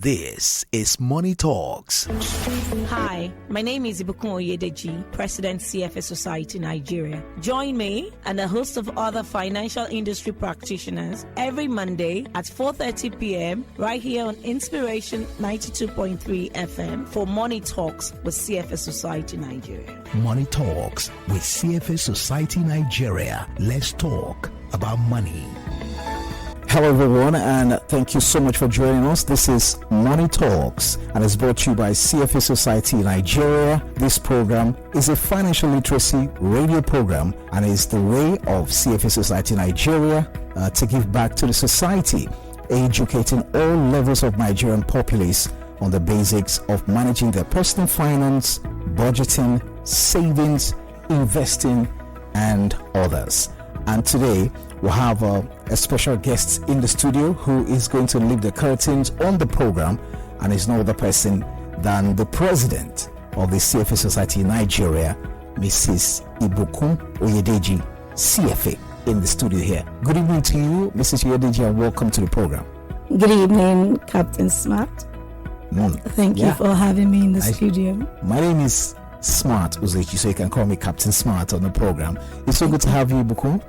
This is Money Talks. Hi, my name is Ibukun Oyedeji, President CFA Society Nigeria. Join me and a host of other financial industry practitioners every Monday at 4:30 p.m. right here on Inspiration 92.3 FM for Money Talks with CFA Society Nigeria. Money Talks with CFA Society Nigeria. Let's talk about money. Hello everyone, and thank you so much for joining us. This is Money Talks and it's brought to you by CFA Society Nigeria. This program is a financial literacy radio program and is the way of CFA Society Nigeria to give back to the society, educating all levels of Nigerian populace on the basics of managing their personal finance, budgeting, savings, investing, and others. And today we'll have a special guest in the studio who is going to lift the curtains on the program, and is no other person than the president of the CFA Society Nigeria, Mrs. Ibukun Oyedeji, CFA, in the studio here. Good evening to you, Mrs. Oyedeji, and welcome to the program. Good evening, Captain Smart. Thank you for having me in the studio. My name is Smart Uzechi, so you can call me Captain Smart on the program. It's so good to have you, Ibukun.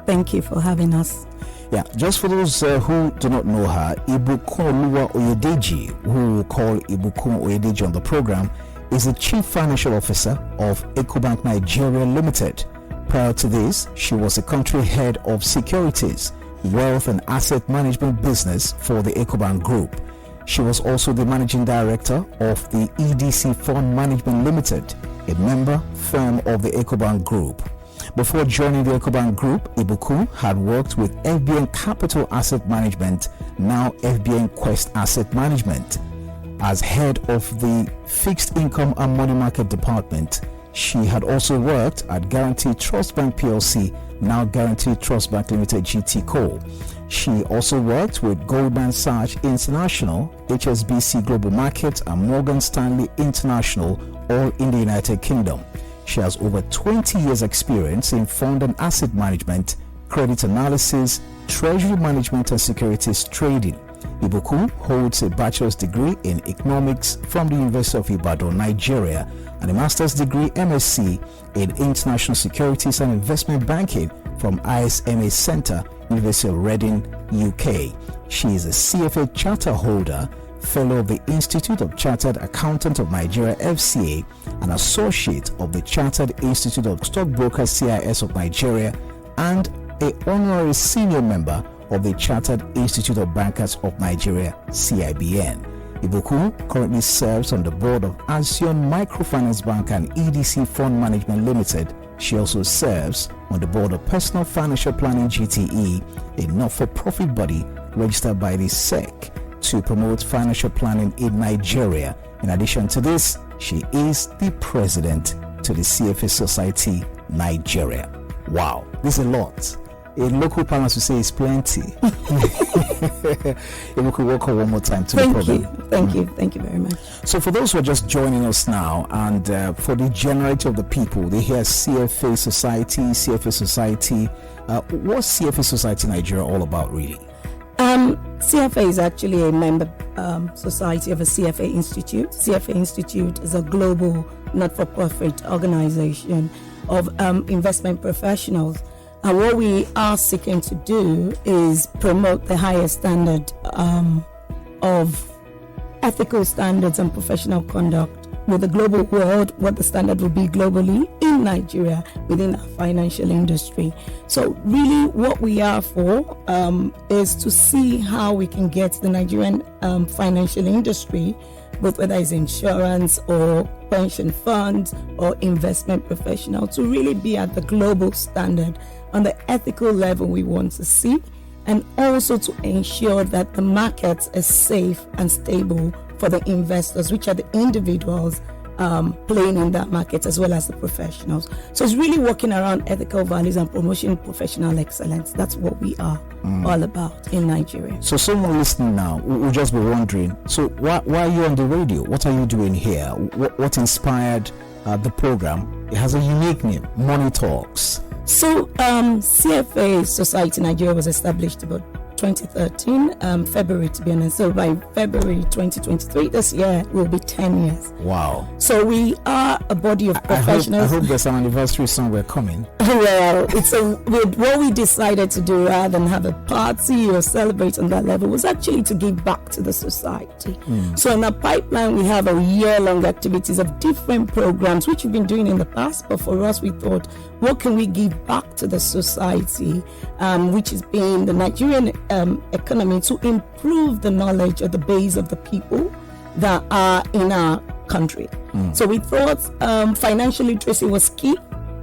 Thank you for having us. Yeah, just for those who do not know her, Ibukun Oyedeji, who we call Ibukun Oyedeji on the program, is the Chief Financial Officer of Ecobank Nigeria Limited. Prior to this, she was the country head of securities, wealth and asset management business for the Ecobank Group. She was also the managing director of the EDC Fund Management Limited, a member firm of the Ecobank Group. Before joining the Ecobank Group, Ibukun had worked with FBN Capital Asset Management, now FBN Quest Asset Management. As head of the Fixed Income and Money Market Department, she had also worked at Guarantee Trust Bank PLC, now Guarantee Trust Bank Limited GT Co. She also worked with Goldman Sachs International, HSBC Global Markets, and Morgan Stanley International, all in the United Kingdom. She has over 20 years experience in fund and asset management, credit analysis, treasury management, and securities trading. Ibukun holds a bachelor's degree in economics from the University of Ibadan, Nigeria, and a master's degree MSc in international securities and investment banking from ISMA Center, University of Reading, UK. She is a CFA charter holder, fellow of the Institute of Chartered Accountants of Nigeria FCA, an associate of the Chartered Institute of Stockbrokers CIS of Nigeria, and an honorary senior member of the Chartered Institute of Bankers of Nigeria CIBN. Ibukun currently serves on the board of Asion Microfinance Bank and EDC Fund Management Limited. She also serves on the board of Personal Financial Planning GTE, a not-for-profit body registered by the SEC to promote financial planning in Nigeria. In addition to this, she is the president to the CFA Society Nigeria. Wow, this is a lot. In local parlance, we say it's plenty. If we could welcome one more time to the program. Thank you very much. So for those who are just joining us now, and for the generality of the people, they hear CFA Society. What's CFA Society Nigeria all about, really? CFA is actually a member society of a CFA Institute. CFA Institute is a global not-for-profit organization of investment professionals. And what we are seeking to do is promote the highest standard of ethical standards and professional conduct with the global world, what the standard will be globally in Nigeria within our financial industry. So really what we are for is to see how we can get the Nigerian financial industry, both whether it's insurance or pension funds or investment professional, to really be at the global standard on the ethical level we want to see, and also to ensure that the market is safe and stable for the investors, which are the individuals playing in that market, as well as the professionals. So it's really working around ethical values and promoting professional excellence. That's what we are all about in Nigeria. So someone listening now will just be wondering, so why are you on the radio? What are you doing here? What inspired the program? It has a unique name, Money Talks. So CFA Society Nigeria was established about 2013, February to be honest. So by February 2023, this year, will be 10 years. Wow. So we are a body of professionals. I hope there's an anniversary somewhere coming. Well, what we decided to do rather than have a party or celebrate on that level was actually to give back to the society. So in our pipeline, we have a year-long activities of different programs, which we've been doing in the past. But for us, we thought, what can we give back to the society, which has been the Nigerian economy, to improve the knowledge of the base of the people that are in our country. So we thought financial literacy was key,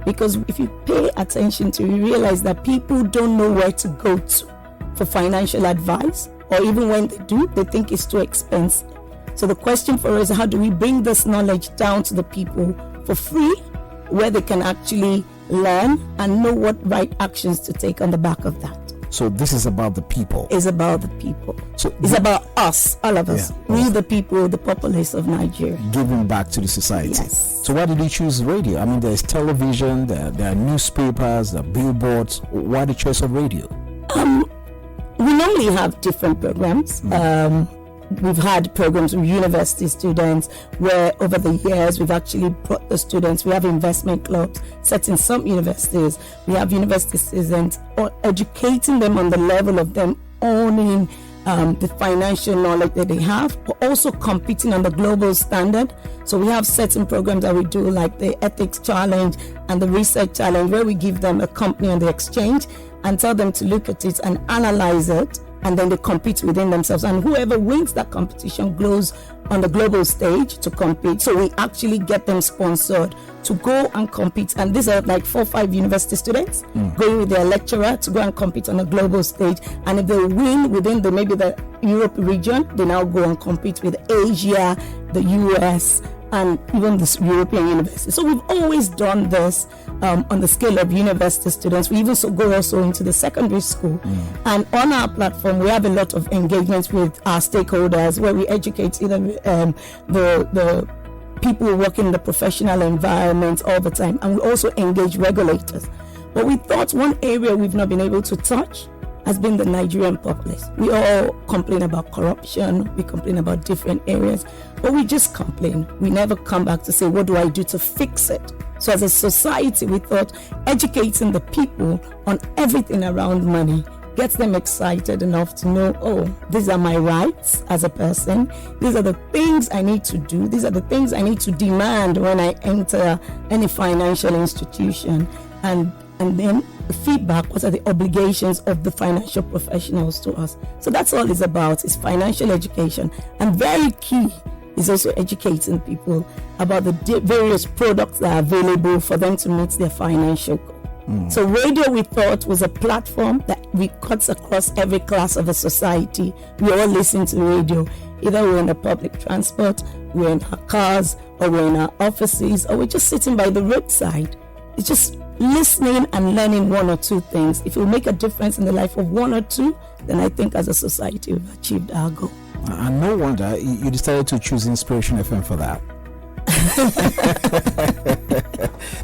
because if you pay attention to it, you realize that people don't know where to go to for financial advice, or even when they do, they think it's too expensive. So the question for us is, how do we bring this knowledge down to the people for free, where they can actually learn and know what right actions to take on the back of that? So this is about the people. It's about the people. So it's about us, all of us. We the people, the populace of Nigeria. Giving back to the society. Yes. So why did you choose radio? I mean, there's television, there are newspapers, there are billboards. Why the choice of radio? We normally have different programs. We've had programs with university students where over the years we've actually brought the students. We have investment clubs set in some universities. We have university students, or educating them on the level of them owning the financial knowledge that they have, but also competing on the global standard. So we have certain programs that we do, like the ethics challenge and the research challenge, where we give them a company on the exchange and tell them to look at it and analyze it, and then they compete within themselves, and whoever wins that competition goes on the global stage to compete. So we actually get them sponsored to go and compete, and these are like 4 or 5 university students going with their lecturer to go and compete on a global stage. And if they win within maybe the Europe region, they now go and compete with Asia, the US, and even the European universities. So we've always done this on the scale of university students. We even go also into the secondary school. And on our platform, we have a lot of engagements with our stakeholders, where we educate either the people who work in the professional environment all the time, and we also engage regulators. But we thought one area we've not been able to touch has been the Nigerian populace. We all complain about corruption, we complain about different areas, but we just complain. We never come back to say, what do I do to fix it? So as a society, we thought educating the people on everything around money gets them excited enough to know, oh, these are my rights as a person. These are the things I need to do. These are the things I need to demand when I enter any financial institution. And then the feedback, what are the obligations of the financial professionals to us? So that's all it's about, is financial education. And very key is also educating people about the various products that are available for them to meet their financial goal. So radio, we thought, was a platform that we cuts across every class of a society. We all listen to radio. Either we're in the public transport, we're in our cars, or we're in our offices, or we're just sitting by the roadside. It's just listening and learning one or two things. If it will make a difference in the life of one or two, then I think as a society we've achieved our goal. And no wonder you decided to choose Inspiration FM for that.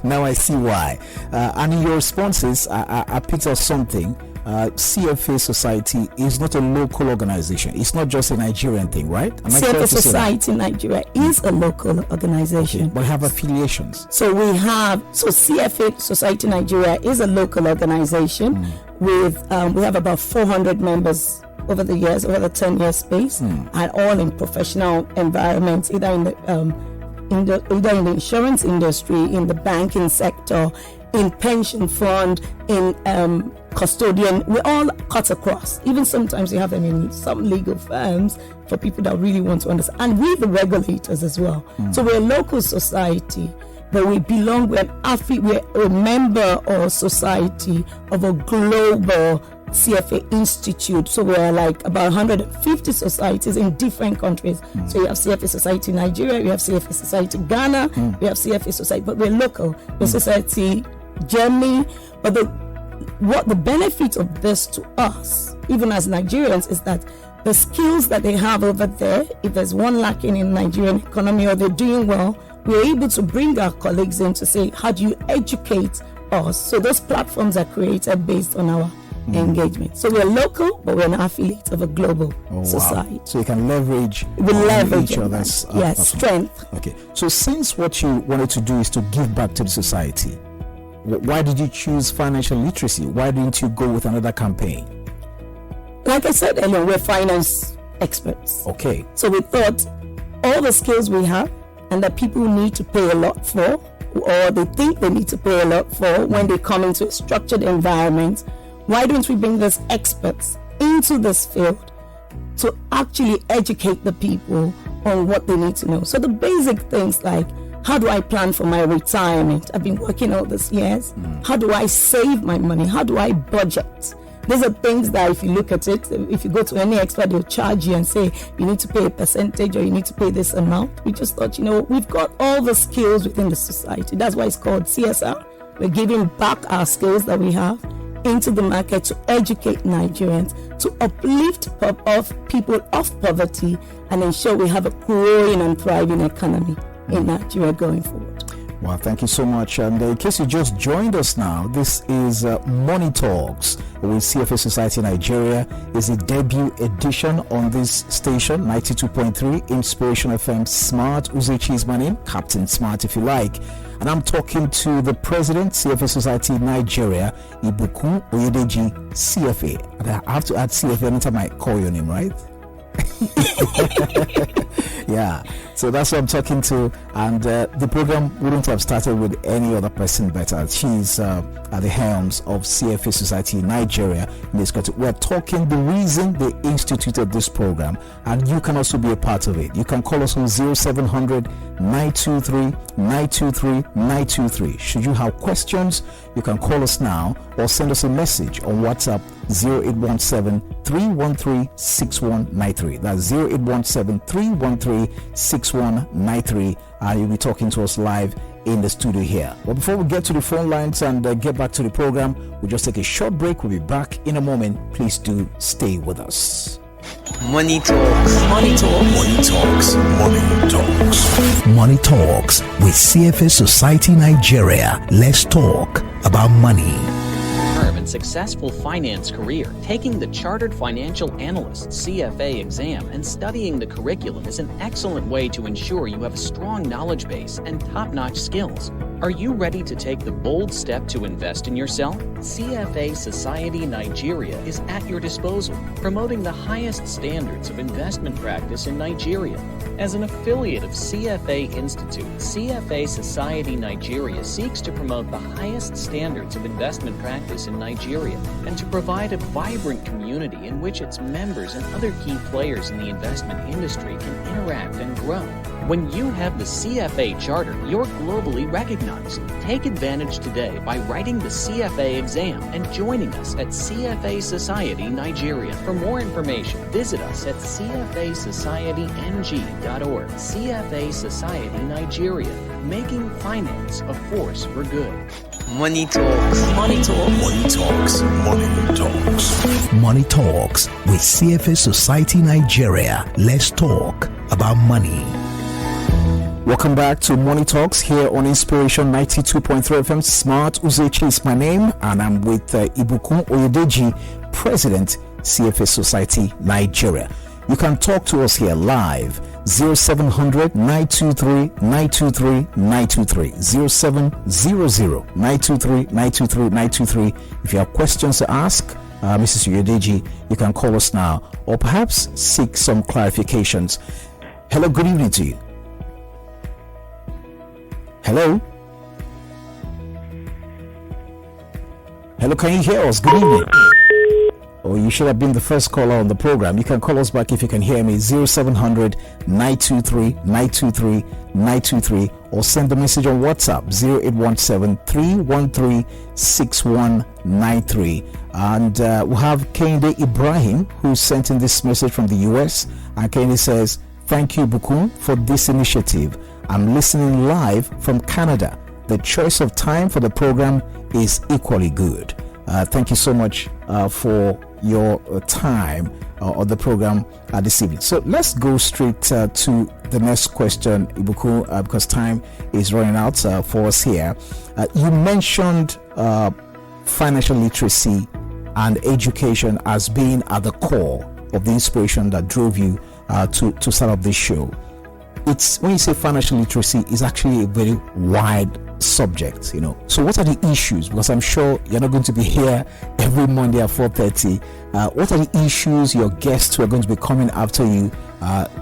Now I see why. And in your responses, I picked up something. CFA Society is not a local organization. It's not just a Nigerian thing, right? CFA Society Nigeria is a local organization. Okay, but have affiliations. So CFA Society Nigeria is a local organization with, we have about 400 members over the years, over the 10-year space, and all in professional environments, either in the insurance industry, in the banking sector, in pension fund, in custodian. We all cut across. Even sometimes you have them in some legal firms for people that really want to understand. And with the regulators as well. So we're a local society, but we're a member or society of a global CFA Institute. So we're like about 150 societies in different countries. So you have CFA Society Nigeria, you have CFA Society Ghana, you have CFA Society, but we're local. We're Society Germany. But what the benefit of this to us, even as Nigerians, is that the skills that they have over there, if there's one lacking in Nigerian economy or they're doing well, we're able to bring our colleagues in to say, how do you educate us? So those platforms are created based on our engagement. So we're local, but we're an affiliate of a global society. So you can leverage each other's strength. Okay. So since what you wanted to do is to give back to the society, why did you choose financial literacy? Why didn't you go with another campaign? Like I said earlier, we're finance experts. Okay. So we thought all the skills we have and that people need to pay a lot for, or they think they need to pay a lot for when they come into a structured environment, why don't we bring these experts into this field to actually educate the people on what they need to know? So the basic things like, how do I plan for my retirement? I've been working all these years. How do I save my money? How do I budget? These are things that if you look at it, if you go to any expert, they'll charge you and say, you need to pay a percentage or you need to pay this amount. We just thought, we've got all the skills within the society. That's why it's called CSR. We're giving back our skills that we have into the market to educate Nigerians, to uplift people off poverty and ensure we have a growing and thriving economy in Nigeria going forward. Well, thank you so much. And in case you just joined us now, this is Money Talks with CFA Society Nigeria. It's a debut edition on this station, 92.3 Inspiration FM. Smart Uzechi is my name, Captain Smart if you like. And I'm talking to the president, CFA Society Nigeria, Ibukun Oyedeji, CFA. And I have to add CFA anytime I call your name, right? Yeah, so that's what I'm talking to, and the program wouldn't have started with any other person better. She's at the helms of CFA Society Nigeria in this country. We're talking the reason they instituted this program, and you can also be a part of it. You can call us on 0700 923 923 923. Should you have questions, you can call us now or send us a message on WhatsApp 0817 313 6193. That's 0817 313 6193. You'll be talking to us live in the studio here. But before we get to the phone lines and get back to the program, we'll just take a short break. We'll be back in a moment. Please do stay with us. Money Talks. Money Talks. Money Talks. Money Talks. Money Talks with CFA Society Nigeria. Let's talk about money. And successful finance career. Taking the Chartered Financial Analyst CFA exam and studying the curriculum is an excellent way to ensure you have a strong knowledge base and top-notch skills. Are you ready to take the bold step to invest in yourself? CFA Society Nigeria is at your disposal, promoting the highest standards of investment practice in Nigeria. As an affiliate of CFA Institute, CFA Society Nigeria seeks to promote the highest standards of investment practice in Nigeria and to provide a vibrant community in which its members and other key players in the investment industry can interact and grow. When you have the CFA charter, you're globally recognized. Take advantage today by writing the CFA exam and joining us at CFA Society Nigeria. For more information, visit us at cfasocietynG.org. CFA Society Nigeria, making finance a force for good. Money Talks. Money Talks. Money Talks. Money Talks. Money Talks with CFA Society Nigeria. Let's talk about money. Welcome back to Money Talks here on Inspiration 92.3 FM. Smart Uzechi is my name, and I'm with Ibukun Oyedeji, President, CFA Society Nigeria. You can talk to us here live, 0700 923 923 923, 0700 923 923 923. If you have questions to ask Mrs. Oyedeji, you can call us now or perhaps seek some clarifications. Hello, good evening to you. Hello? Hello, can you hear us? Good evening. Oh, you should have been the first caller on the program. You can call us back if you can hear me, 0700 923 923 923, or send a message on WhatsApp, 0817 313 6193. And we have Kende Ibrahim, who sent in this message from the US. And Kende says, "Thank you, Ibukun, for this initiative. I'm listening live from Canada. The choice of time for the program is equally good." Thank you so much for your time on the program this evening. So let's go straight to the next question, Ibukun, because time is running out for us here. You mentioned financial literacy and education as being at the core of the inspiration that drove you to start up this show. It's when you say financial literacy, is actually a very wide subject, So what are the issues? Because I'm sure you're not going to be here every Monday at 4:30. What are the issues your guests who are going to be coming after you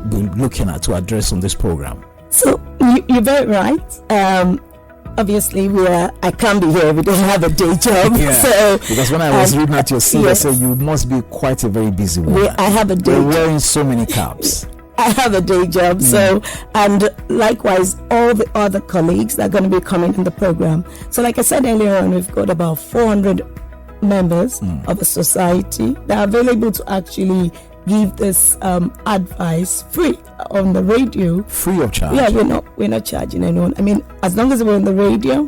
be looking at to address on this program? So you're very right. Obviously, I can't be here every day. I have a day job. Yeah, so because when I was reading at your CV, yes, I said you must be quite a very busy woman. I have a day You're job. wearing so many caps. I have a day job, so, and likewise all the other colleagues that are going to be coming in the program. So like I said earlier on, we've got about 400 members of a society that are available to actually give this advice free on the radio. Free of charge? Yeah, we're not charging anyone. I mean, as long as we're on the radio,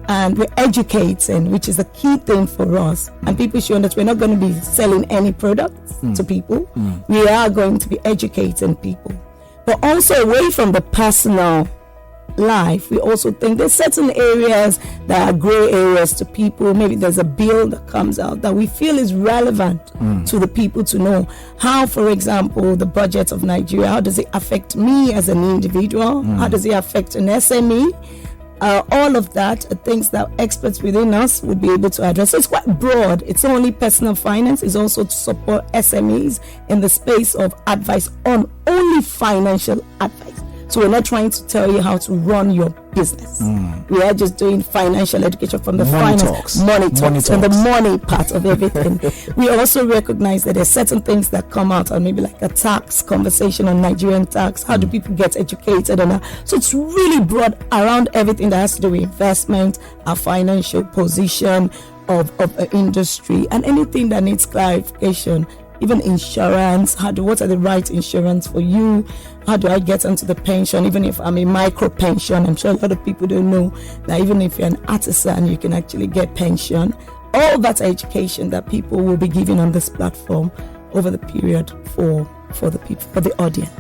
and we're educating, which is a key thing for us. And people show that we're not going to be selling any products to people. We are going to be educating people. But also away from the personal life, we also think there's certain areas that are gray areas to people. Maybe there's a bill that comes out that we feel is relevant to the people to know. How, for example, the budget of Nigeria, how does it affect me as an individual? How does it affect an SME? All of that are things that experts within us would be able to address. So it's quite broad. It's not only personal finance, it's also to support SMEs in the space of advice on only financial advice. So we're not trying to tell you how to run your business. We are just doing financial education from the money talks, and the money part of everything. We also recognize that there's certain things that come out, and maybe like a tax conversation on Nigerian tax. How do people get educated on that? So it's really broad around everything that has to do with investment, our financial position of the industry, and anything that needs clarification. Even insurance, what are the right insurance for you? How do I get into the pension? Even if I'm a micro pension, I'm sure a lot of people don't know that even if you're an artisan, you can actually get pension. All that education that people will be giving on this platform over the period for the people, for the audience.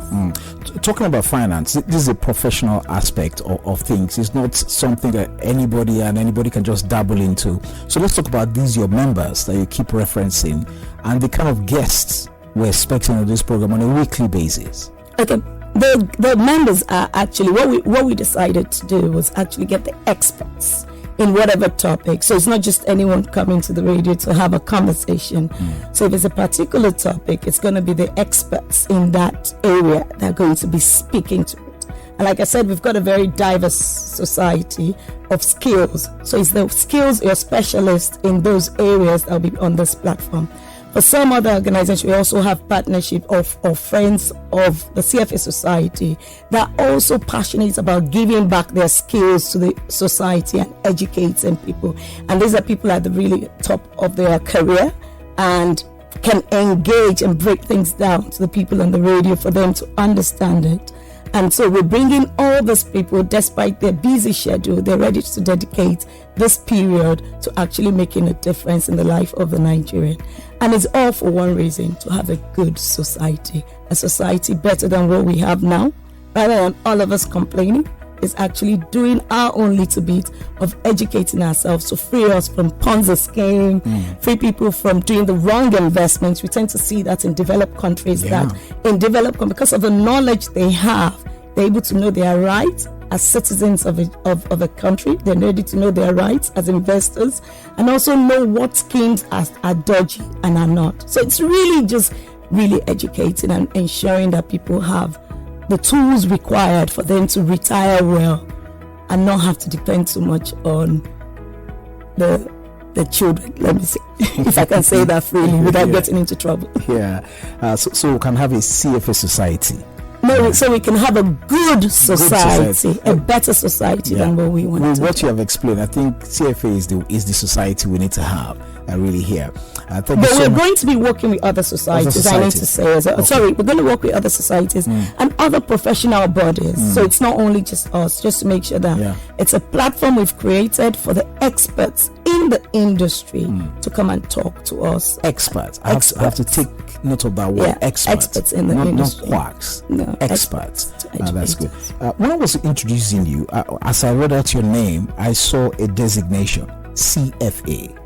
Talking about finance, this is a professional aspect of things. It's not something that anybody can just dabble into. So let's talk about these, your members that you keep referencing, and the kind of guests we're expecting on this program on a weekly basis. Okay, the members are actually, what we decided to do was actually get the experts in whatever topic. So it's not just anyone coming to the radio to have a conversation. So if it's a particular topic, it's going to be the experts in that area that are going to be speaking to it. And like I said, we've got a very diverse society of skills. So it's the skills you're specialist in those areas that will be on this platform. For some other organizations, we also have partnership of friends of the CFA society that are also passionate about giving back their skills to the society and educating people. And these are people at the really top of their career and can engage and break things down to the people on the radio for them to understand it. And so we're bringing all these people, despite their busy schedule, they're ready to dedicate this period to actually making a difference in the life of the Nigerian. And it's all for one reason, to have a good society, a society better than what we have now, rather than all of us complaining. Is actually doing our own little bit of educating ourselves to free us from Ponzi scheme, free people from doing the wrong investments. We tend to see that in developed countries, that in developed countries, because of the knowledge they have, they're able to know their rights as citizens of a country. They're ready to know their rights as investors and also know what schemes are dodgy and are not. So it's really just really educating and ensuring that people have the tools required for them to retire well and not have to depend too much on the children, let me say, if I can say that freely without getting into trouble. So we can have a CFA society. No, so we can have a good society, a better society than what we want. With what you have explained, I think CFA is the society we need to have really here. But we're going to be working with other societies. I need to say, sorry, we're going to work with other societies and other professional bodies. So it's not only just us, just to make sure that it's a platform we've created for the experts in the industry to come and talk to us. Experts. I have to take note of that word. Experts in the industry. Not quacks. No, experts. That's good. When I was introducing you, as I read out your name, I saw a designation, CFA.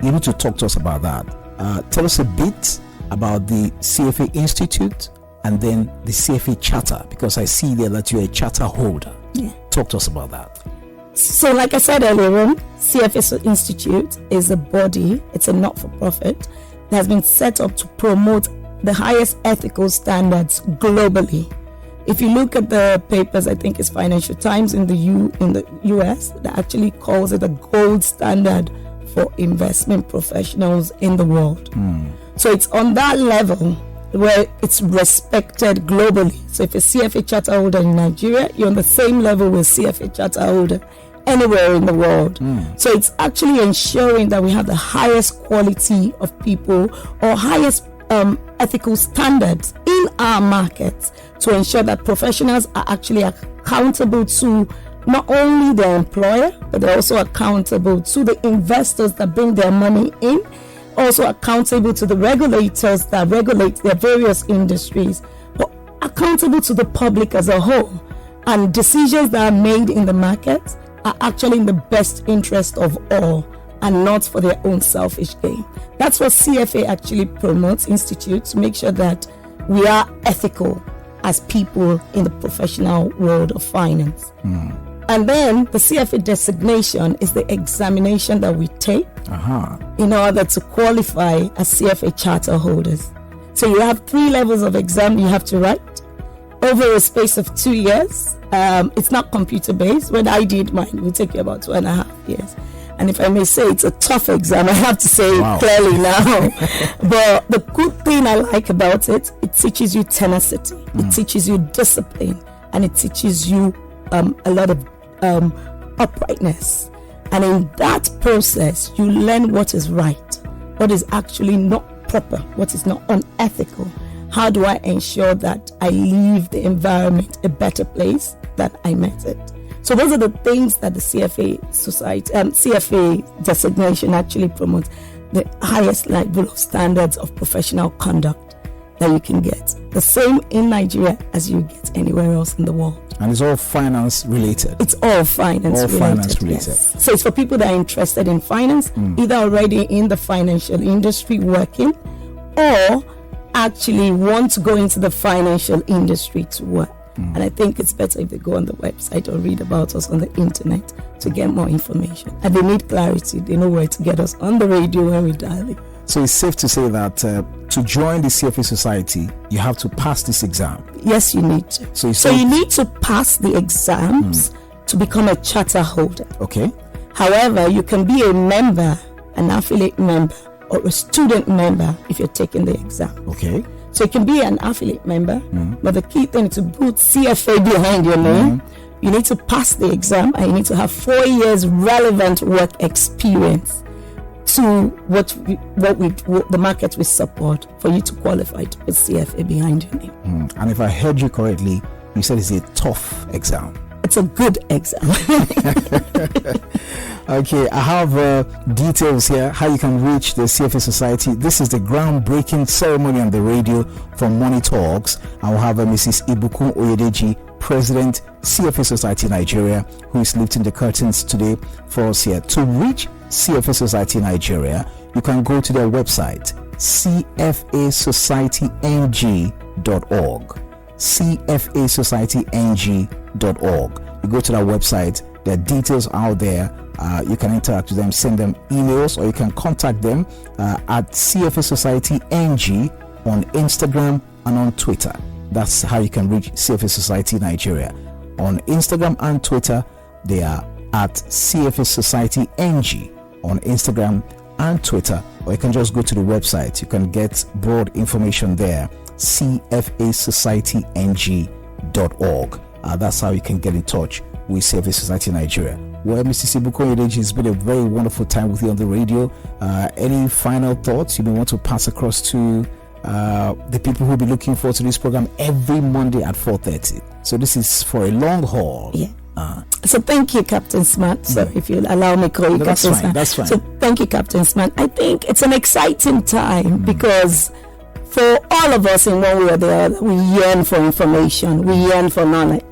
you need to talk to us about that. Tell us a bit about the CFA Institute and then the CFA Charter, because I see there that you're a charter holder. Yeah. Talk to us about that. So like I said earlier on, CFA Institute is a body, it's a not-for-profit that has been set up to promote the highest ethical standards globally. If you look at the papers, I think it's Financial Times in the US that actually calls it a gold standard for investment professionals in the world. So it's on that level where it's respected globally. So if a CFA charter holder in Nigeria, you're on the same level with CFA charter holder anywhere in the world. So it's actually ensuring that we have the highest quality of people or highest ethical standards in our markets to ensure that professionals are actually accountable to not only their employer, but they're also accountable to the investors that bring their money in, also accountable to the regulators that regulate their various industries, but accountable to the public as a whole. And decisions that are made in the market are actually in the best interest of all and not for their own selfish gain. That's what CFA actually promotes, institutes, to make sure that we are ethical as people in the professional world of finance. And then the CFA designation is the examination that we take in order to qualify as CFA charter holders. So you have 3 levels of exam you have to write over a space of 2 years. It's not computer based. When I did mine, it would take you about 2.5 years. And if I may say, it's a tough exam. I have to say it clearly now. But the good thing I like about it, it teaches you tenacity, it teaches you discipline, and it teaches you a lot of uprightness. And in that process, you learn what is right, what is actually not proper, what is not unethical. How do I ensure that I leave the environment a better place than I met it? So those are the things that the CFA society, CFA designation actually promotes, the highest level of standards of professional conduct that you can get. The same in Nigeria as you get anywhere else in the world. And it's all finance related. It's all finance related. Yes. So it's for people that are interested in finance, either already in the financial industry working, or actually want to go into the financial industry to work. And I think it's better if they go on the website or read about us on the internet to get more information. And they need clarity. They know where to get us on the radio when we dial it. So it's safe to say that to join the CFA Society, you have to pass this exam. Yes, you need to. So you need to pass the exams to become a charter holder. Okay. However, you can be a member, an affiliate member, or a student member if you're taking the exam. Okay. So you can be an affiliate member, but the key thing is to put CFA behind your name. You need to pass the exam and you need to have 4 years relevant work experience to what the market will support for you to qualify to put CFA behind your name. And if I heard you correctly, you said it's a tough exam. It's a good exam. Okay, I have details here how you can reach the CFA Society. This is the groundbreaking ceremony on the radio from Money Talks. I will have Mrs. Ibukun Oyedeji, President, CFA Society Nigeria, who is lifting the curtains today for us here. To reach CFA Society Nigeria, you can go to their website, cfasocietynг.org. cfasocietyng.org. You go to that website, there are details out there. You can interact with them, send them emails, or you can contact them at CFA Society NG on Instagram and on Twitter. That's how you can reach CFA Society Nigeria. On Instagram and Twitter, they are at CFA Society NG on Instagram and Twitter, or you can just go to the website. You can get broad information there, cfasocietynг.org. That's how you can get in touch with CFA Society Nigeria. Well, Mr. Ibukun Oyedeji, it's been a very wonderful time with you on the radio. Any final thoughts you may want to pass across to the people who will be looking forward to this program every Monday at 4:30? So this is for a long haul. Yeah. So thank you, Captain Smart. So if you allow me to call you Captain Smart. That's fine. So thank you, Captain Smart. I think it's an exciting time because for all of us in one way or the other, we yearn for information, we yearn for knowledge.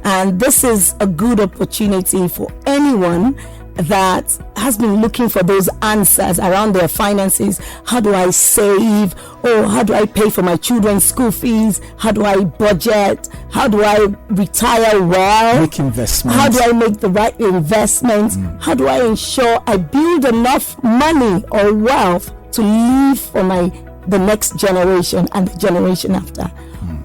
And this is a good opportunity for anyone that has been looking for those answers around their finances. How do I save? Oh, how do I pay for my children's school fees? How do I budget? How do I retire well? Make investments. How do I make the right investments? How do I ensure I build enough money or wealth to leave for the next generation and the generation after?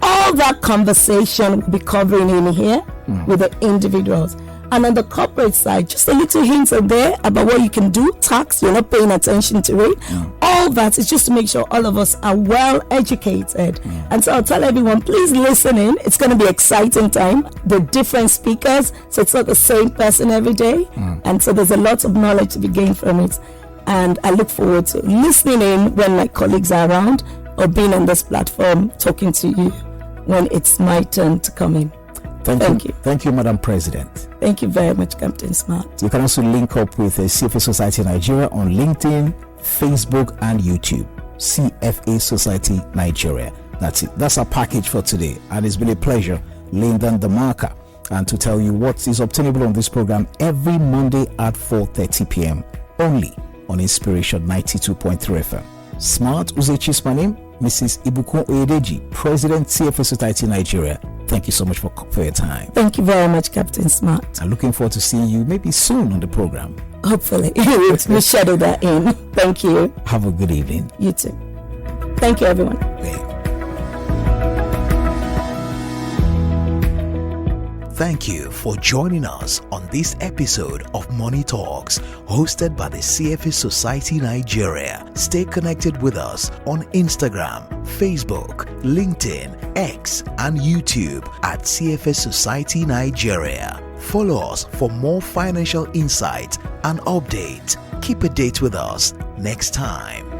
All that conversation we'll be covering in here with the individuals. And on the corporate side, just a little hint in there about what you can do. Tax, you're not paying attention to it. All that is just to make sure all of us are well educated. And so I'll tell everyone, please listen in. It's going to be exciting time. The different speakers, so it's not the same person every day. And so there's a lot of knowledge to be gained from it. And I look forward to listening in when my colleagues are around, or being on this platform talking to you when it's my turn to come in. Thank you. Thank you, Madam President. Thank you very much, Captain Smart. You can also link up with CFA Society Nigeria on LinkedIn, Facebook, and YouTube. CFA Society Nigeria. That's it. That's our package for today. And it's been a pleasure laying down the marker and to tell you what is obtainable on this program every Monday at 4:30 p.m. only on Inspiration 92.3 FM. Smart Uzechi is my name. Mrs. Ibukun Oyedeji, President, CFA Society Nigeria. Thank you so much for your time. Thank you very much, Captain Smart. I'm looking forward to seeing you maybe soon on the program. Hopefully. We'll schedule that in. Thank you. Have a good evening. You too. Thank you, everyone. Thank you for joining us on this episode of Money Talks, hosted by the CFA Society Nigeria. Stay connected with us on Instagram, Facebook, LinkedIn, X, and YouTube at CFA Society Nigeria. Follow us for more financial insight and updates. Keep a date with us next time.